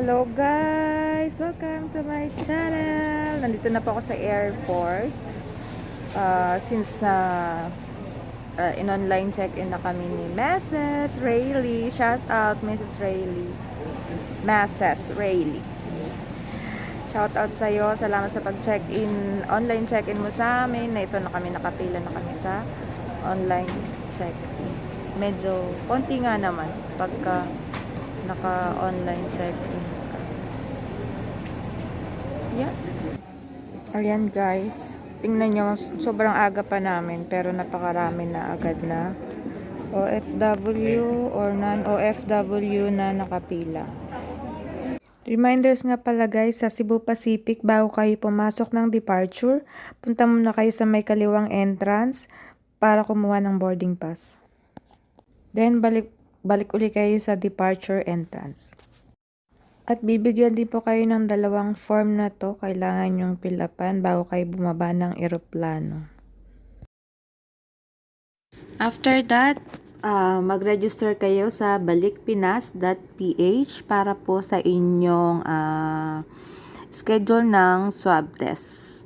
Hello guys! Welcome to my channel! Nandito na po ako sa airport. Since in-online check-in na kami ni Mrs. Rayleigh. Shout out Mrs. Rayleigh. Mrs. Rayleigh. Shout out sa'yo. Salamat sa pag-check-in. Online check-in mo sa amin. Na ito na kami, nakapila na kami sa online check-in. Medyo konti nga naman pagka naka-online check-in ka. Yeah. Ayan guys. Tingnan nyo, sobrang aga pa namin pero napakarami na agad na OFW or non-OFW na nakapila. Reminders nga pala guys, sa Cebu Pacific, bago kayo pumasok ng departure, punta muna kayo sa may kaliwang entrance para kumuha ng boarding pass. Then balik uli kayo sa departure entrance. At bibigyan din po kayo ng dalawang form na to, kailangan yung pilapan bago kayo bumaba ng eroplano. After that, mag-register kayo sa balikpinas.ph para po sa inyong schedule ng swab test.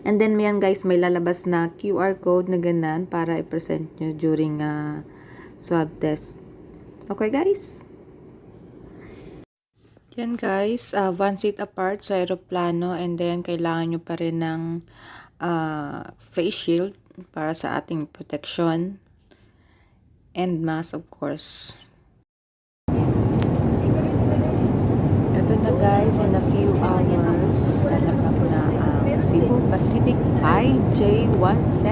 And then mayan guys, may lalabas na QR code na ganan para i-present nyo during swab test. Okay guys? Yan guys, one seat apart sa aeroplano, and then kailangan nyo pa rin ng face shield para sa ating protection and mask of course. Ito na guys, in a few hours lalapag na ang Cebu Pacific 5J17.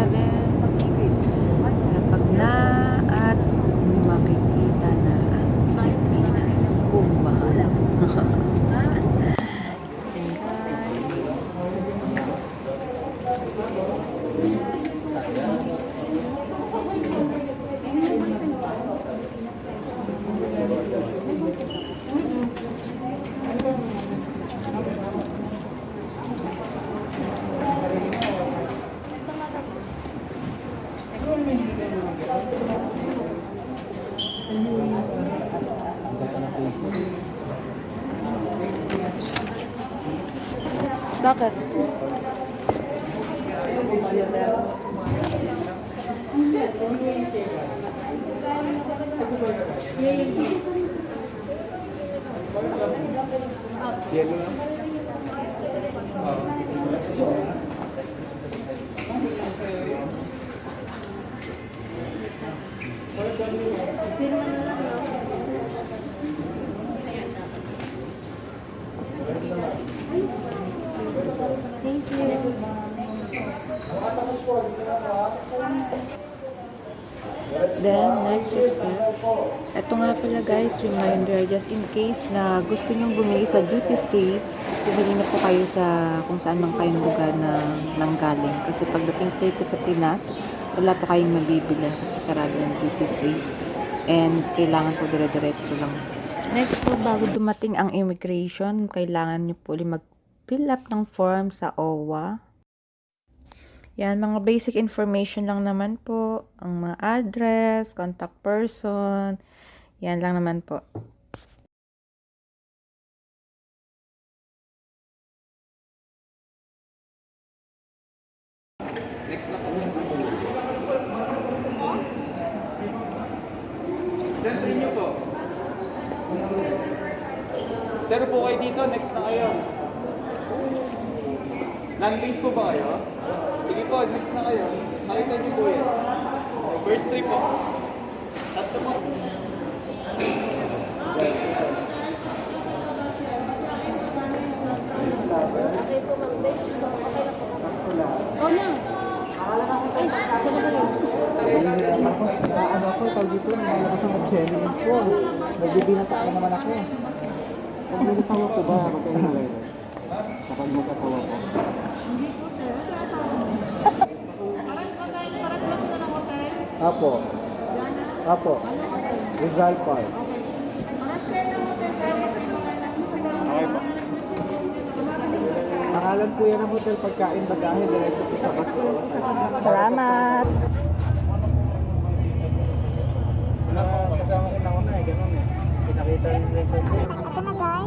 Lalapag na at makikita na ang Pilipinas kung bahala. Bakit? Thank you. Then, next is ito nga pala guys, reminder, just in case na gusto nyong bumili sa duty free, bumili na po kayo sa kung saan man kayong lugar na nanggaling. Kasi pagdating po ito sa Pinas, wala po kayong mabibili kasi sarado ng duty free. And kailangan po dire-diretso lang. Next po, bago dumating ang immigration, kailangan nyo po ulit mag-fill up ng form sa OWA. Yan, mga basic information lang naman po. Ang mga address, contact person. Yan lang naman po. Next na po. Diyan sa inyo po. Pero po kayo dito, next na kayo. Non-base po ba kayo? Sige po, next na kayo. Nakita niyo po yan. First trip po. Tatlo po. Okay po, mag-base. Okay na po. Oh, na. Ay, sila ba yun? Ano ako, tawag dito, nalabas ng mag-challenge ko. Nagbibinasa ako naman ako. Pag mag-asawa ko ba, magkahiwalay na? Sa pag mag-asawa ko. Hindi po, sir. Paras lang sila ng hotel? Apo. Apo. Rizal Park. Paras kayo ng hotel, pero Okay po. Pangalan po yan ng hotel, pagkain, bagahe, diretso po sa bus. Salamat! Kasama ko na ako na eh, gano'n eh. Pinakita yung record ko. Ito na guys.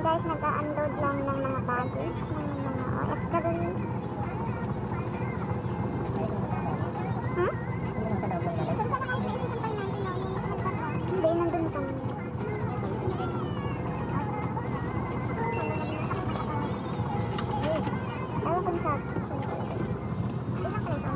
Guys, nag-unload lang ng mga baggage ng mga OFW. Hindi, nandun kami. Ewan kung saan. Ilang kayo ito?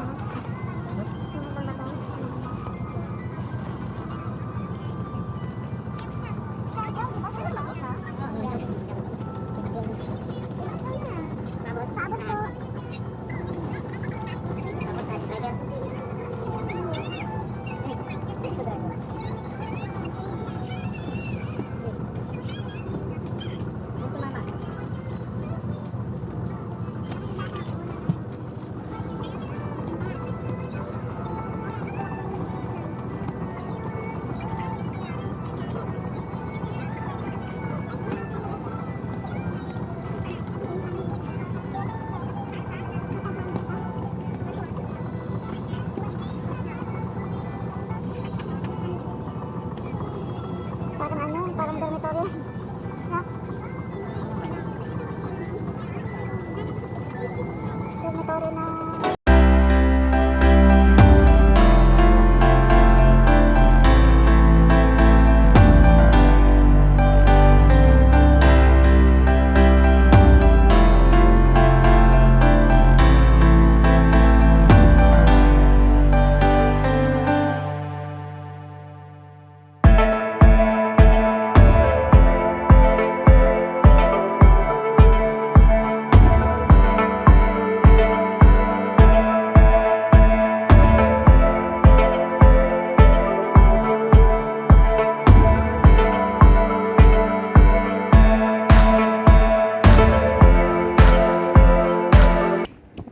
Parang dormitory. No? Dormitory na.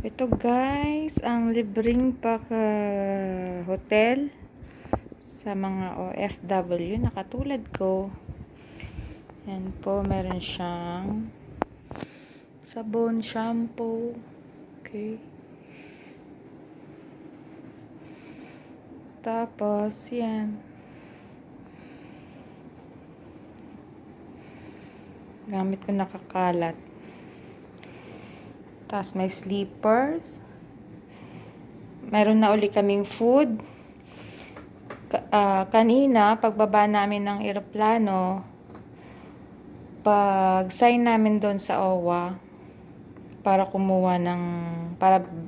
Ito guys, ang libreng hotel sa mga OFW na katulad ko. Yan po, meron siyang sabon, shampoo. Okay. Tapos, yan. Gamit ko nakakalat. Tapos may sleepers. Meron na uli kaming food. Kanina, pagbaba namin ng eroplano, pag-sign namin doon sa OWA, para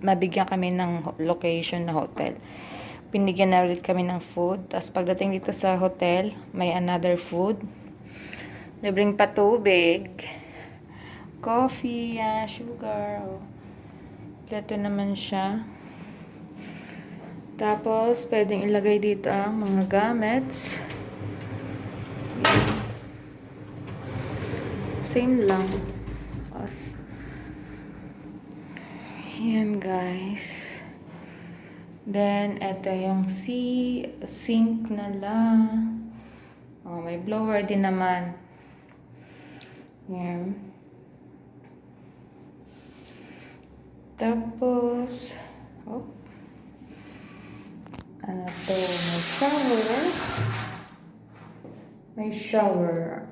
mabigyan kami ng location na hotel. Binigyan na ulit kami ng food. Tapos pagdating dito sa hotel, may another food. Libreng patubig. Coffee, sugar. Ito naman siya. Tapos, pwedeng ilagay dito ang mga gamits. Same lang. Yan guys. Then, ito yung sink na lang. Oh, may blower din naman. Yan. Tapos, ano to? May shower. May shower.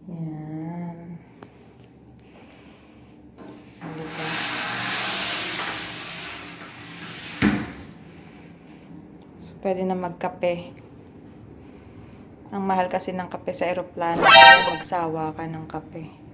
Yan. Ano ba? So, pwede na magkape. Ang mahal kasi ng kape sa eroplano, magsawa ka ng kape.